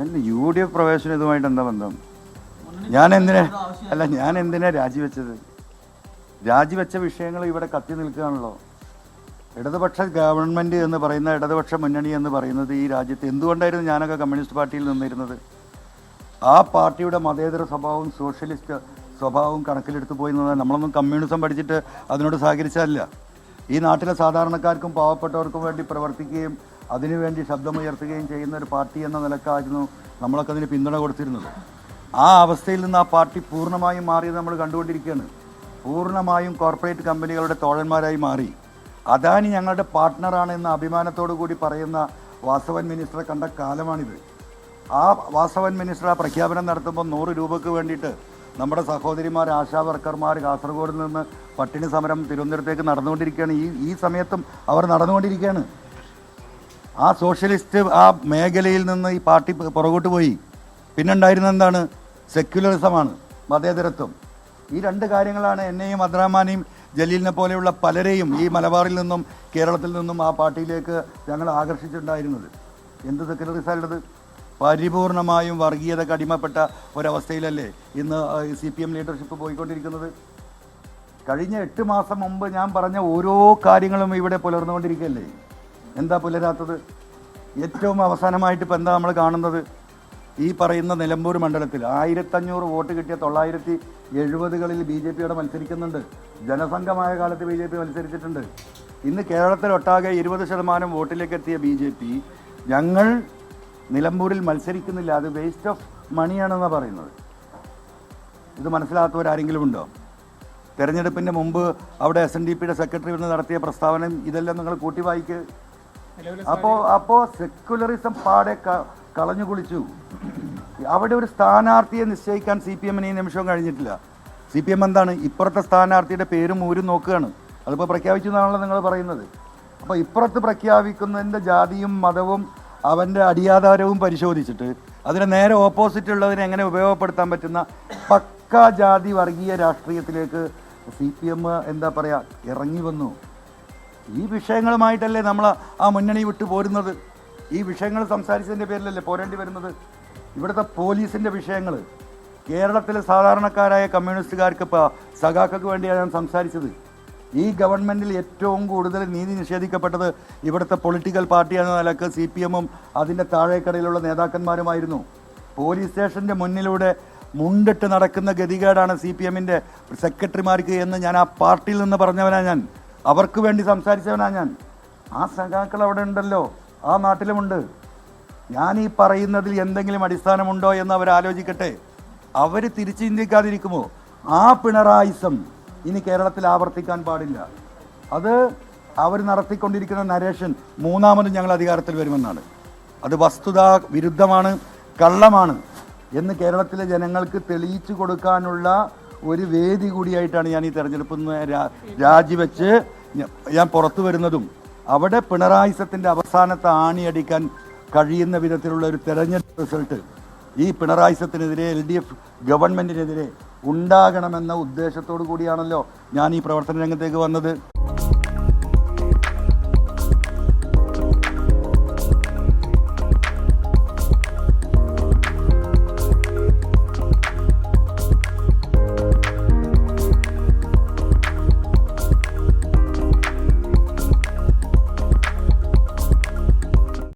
UDF പ്രവേശനം ഇതുമായിട്ട് എന്താ ബന്ധം? ഞാൻ എന്തിനാ രാജിവെച്ചത്? രാജിവെച്ച വിഷയങ്ങൾ ഇവിടെ കത്തി നിൽക്കുകയാണല്ലോ. ഇടതുപക്ഷ ഗവൺമെൻറ് എന്ന് പറയുന്ന ഇടതുപക്ഷ മുന്നണി എന്ന് പറയുന്നത് ഈ രാജ്യത്ത് എന്തുകൊണ്ടായിരുന്നു ഞാനൊക്കെ കമ്മ്യൂണിസ്റ്റ് പാർട്ടിയിൽ നിന്നിരുന്നത്? ആ പാർട്ടിയുടെ മതേതര സ്വഭാവവും സോഷ്യലിസ്റ്റ് സ്വഭാവവും കണക്കിലെടുത്ത് പോയി നിന്നാൽ നമ്മളൊന്നും കമ്മ്യൂണിസം പഠിച്ചിട്ട് അതിനോട് സഹകരിച്ചതല്ല. ഈ നാട്ടിലെ സാധാരണക്കാർക്കും പാവപ്പെട്ടവർക്കും വേണ്ടി പ്രവർത്തിക്കുകയും അതിനുവേണ്ടി ശബ്ദമുയർത്തുകയും ചെയ്യുന്ന ഒരു പാർട്ടി എന്ന നിലക്കായിരുന്നു നമ്മളൊക്കെ അതിന് പിന്തുണ കൊടുത്തിരുന്നത്. ആ അവസ്ഥയിൽ നിന്ന് ആ പാർട്ടി പൂർണ്ണമായും മാറിയത് നമ്മൾ കണ്ടുകൊണ്ടിരിക്കുകയാണ്. പൂർണ്ണമായും കോർപ്പറേറ്റ് കമ്പനികളുടെ തോഴന്മാരായി മാറി. അദാനി ഞങ്ങളുടെ പാർട്ട്ണറാണ് എന്ന അഭിമാനത്തോടു കൂടി പറയുന്ന വാസവൻ മിനിസ്റ്ററെ കണ്ട കാലമാണിത്. ആ വാസവൻ മിനിസ്റ്റർ ആ പ്രഖ്യാപനം നടത്തുമ്പോൾ 100 രൂപയ്ക്ക് വേണ്ടിയിട്ട് നമ്മുടെ സഹോദരിമാർ ആശാ വർക്കർമാർ കാസർഗോഡ് നിന്ന് പട്ടിണി സമരം തിരുവനന്തപുരത്തേക്ക് നടന്നുകൊണ്ടിരിക്കുകയാണ്. ഈ സമയത്തും അവർ നടന്നുകൊണ്ടിരിക്കുകയാണ്. ആ സോഷ്യലിസ്റ്റ് ആ മേഖലയിൽ നിന്ന് ഈ പാർട്ടി പുറകോട്ട് പോയി. പിന്നെ ഉണ്ടായിരുന്ന എന്താണ്? സെക്യുലറിസമാണ്, മതേതരത്വം. ഈ 2 കാര്യങ്ങളാണ് എന്നെയും അബ്ദുറഹ്മാനെയും ജലീലിനെ പോലെയുള്ള പലരെയും ഈ മലബാറിൽ നിന്നും കേരളത്തിൽ നിന്നും ആ പാർട്ടിയിലേക്ക് ഞങ്ങൾ ആകർഷിച്ചിട്ടുണ്ടായിരുന്നത്. എന്ത് സെക്യുലറിസമുള്ളത്? പരിപൂർണമായും വർഗീയതയ്ക്ക് അടിമപ്പെട്ട ഒരവസ്ഥയിലല്ലേ ഇന്ന് CPM ലീഡർഷിപ്പ് പോയിക്കൊണ്ടിരിക്കുന്നത്? കഴിഞ്ഞ 8 മാസം മുമ്പ് ഞാൻ പറഞ്ഞ ഓരോ കാര്യങ്ങളും ഇവിടെ പുലർന്നുകൊണ്ടിരിക്കുകയല്ലേ. എന്താ പുലരാത്തത്? ഏറ്റവും അവസാനമായിട്ട് ഇപ്പം എന്താ നമ്മൾ കാണുന്നത്? ഈ പറയുന്ന നിലമ്പൂർ മണ്ഡലത്തിൽ 1500 വോട്ട് കിട്ടിയ 970കളിൽ BJP മത്സരിക്കുന്നുണ്ട്. ജനസംഘമായ കാലത്ത് BJP മത്സരിച്ചിട്ടുണ്ട്. ഇന്ന് കേരളത്തിലൊട്ടാകെ 20% വോട്ടിലേക്ക് എത്തിയ BJP ഞങ്ങൾ നിലമ്പൂരിൽ മത്സരിക്കുന്നില്ല, അത് വേസ്റ്റ് ഓഫ് മണിയാണെന്നാണ് പറയുന്നത്. ഇത് മനസ്സിലാത്തവരാരെങ്കിലും ഉണ്ടോ? തെരഞ്ഞെടുപ്പിൻ്റെ മുമ്പ് അവിടെ SNDPയുടെ സെക്രട്ടറി വന്ന് നടത്തിയ പ്രസ്താവന ഇതെല്ലാം നിങ്ങൾ കൂട്ടി വായിക്ക്. അപ്പോൾ സെക്യുലറിസം പാടെ കളഞ്ഞു കുളിച്ചു. അവിടെ ഒരു സ്ഥാനാർത്ഥിയെ നിശ്ചയിക്കാൻ CPM ഈ നിമിഷവും കഴിഞ്ഞിട്ടില്ല. CPM എന്താണ്? ഇപ്പുറത്തെ സ്ഥാനാർത്ഥിയുടെ പേരും ഊരും നോക്കുകയാണ്. അതിപ്പോൾ പ്രഖ്യാപിച്ചു എന്നാണല്ലോ നിങ്ങൾ പറയുന്നത്. അപ്പോൾ ഇപ്പുറത്ത് പ്രഖ്യാപിക്കുന്നതിൻ്റെ ജാതിയും മതവും അവൻ്റെ അടിയാധാരവും പരിശോധിച്ചിട്ട് അതിന് നേരെ ഓപ്പോസിറ്റ് ഉള്ളതിനെ എങ്ങനെ ഉപയോഗപ്പെടുത്താൻ പറ്റുന്ന പക്കാ ജാതി വർഗീയ രാഷ്ട്രീയത്തിലേക്ക് CPM എന്താ പറയുക ഇറങ്ങി വന്നു. ഈ വിഷയങ്ങളുമായിട്ടല്ലേ നമ്മൾ ആ മുന്നണി വിട്ടു പോരുന്നത്? ഈ വിഷയങ്ങൾ സംസാരിച്ചതിൻ്റെ പേരിലല്ലേ പോരേണ്ടി വരുന്നത്? ഇവിടുത്തെ പോലീസിൻ്റെ വിഷയങ്ങൾ കേരളത്തിലെ സാധാരണക്കാരായ കമ്മ്യൂണിസ്റ്റുകാർക്ക് ഇപ്പോൾ സഖാക്കൾക്ക് വേണ്ടിയാണ് ഞാൻ സംസാരിച്ചത്. ഈ ഗവൺമെൻറ്റിൽ ഏറ്റവും കൂടുതൽ നീതി നിഷേധിക്കപ്പെട്ടത് ഇവിടുത്തെ പൊളിറ്റിക്കൽ പാർട്ടി എന്ന നിലക്ക് CPM അതിൻ്റെ താഴേക്കടയിലുള്ള നേതാക്കന്മാരുമായിരുന്നു. പോലീസ് സ്റ്റേഷൻ്റെ മുന്നിലൂടെ മുണ്ടിട്ട് നടക്കുന്ന ഗതികേടാണ് CPM സെക്രട്ടറിമാർക്ക് എന്ന് ഞാൻ ആ പാർട്ടിയിൽ നിന്ന് പറഞ്ഞവനാണ്. ഞാൻ അവർക്ക് വേണ്ടി സംസാരിച്ചവനാണ് ഞാൻ. ആ സഖാക്കൾ അവിടെ ഉണ്ടല്ലോ, ആ നാട്ടിലുമുണ്ട്. ഞാൻ ഈ പറയുന്നതിൽ എന്തെങ്കിലും അടിസ്ഥാനമുണ്ടോ എന്ന് അവർ ആലോചിക്കട്ടെ. അവർ തിരിച്ചു ചിന്തിക്കാതിരിക്കുമോ? ആ പിണറായിസം ഇനി കേരളത്തിൽ ആവർത്തിക്കാൻ പാടില്ല. അത് അവർ നടത്തിക്കൊണ്ടിരിക്കുന്ന നരേഷൻ 3ാമതും ഞങ്ങൾ അധികാരത്തിൽ വരുമെന്നാണ്. അത് വസ്തുതാ വിരുദ്ധമാണ്, കള്ളമാണ് എന്ന് കേരളത്തിലെ ജനങ്ങൾക്ക് തെളിയിച്ചു കൊടുക്കാനുള്ള ഒരു വേദി കൂടിയായിട്ടാണ് ഞാൻ ഈ തെരഞ്ഞെടുപ്പിൽ നിന്ന് രാജിവെച്ച് ഞാൻ പുറത്തു വരുന്നതും. അവിടെ പിണറായിസത്തിൻ്റെ അവസാനത്തെ ആണിയടിക്കാൻ കഴിയുന്ന വിധത്തിലുള്ള ഒരു തെരഞ്ഞെടുപ്പ് റിസൾട്ട് ഈ പിണറായിസത്തിനെതിരെ LDF ഗവൺമെൻറ്റിനെതിരെ ഉണ്ടാകണമെന്ന ഉദ്ദേശത്തോടു കൂടിയാണല്ലോ ഞാൻ ഈ പ്രവർത്തന രംഗത്തേക്ക് വന്നത്.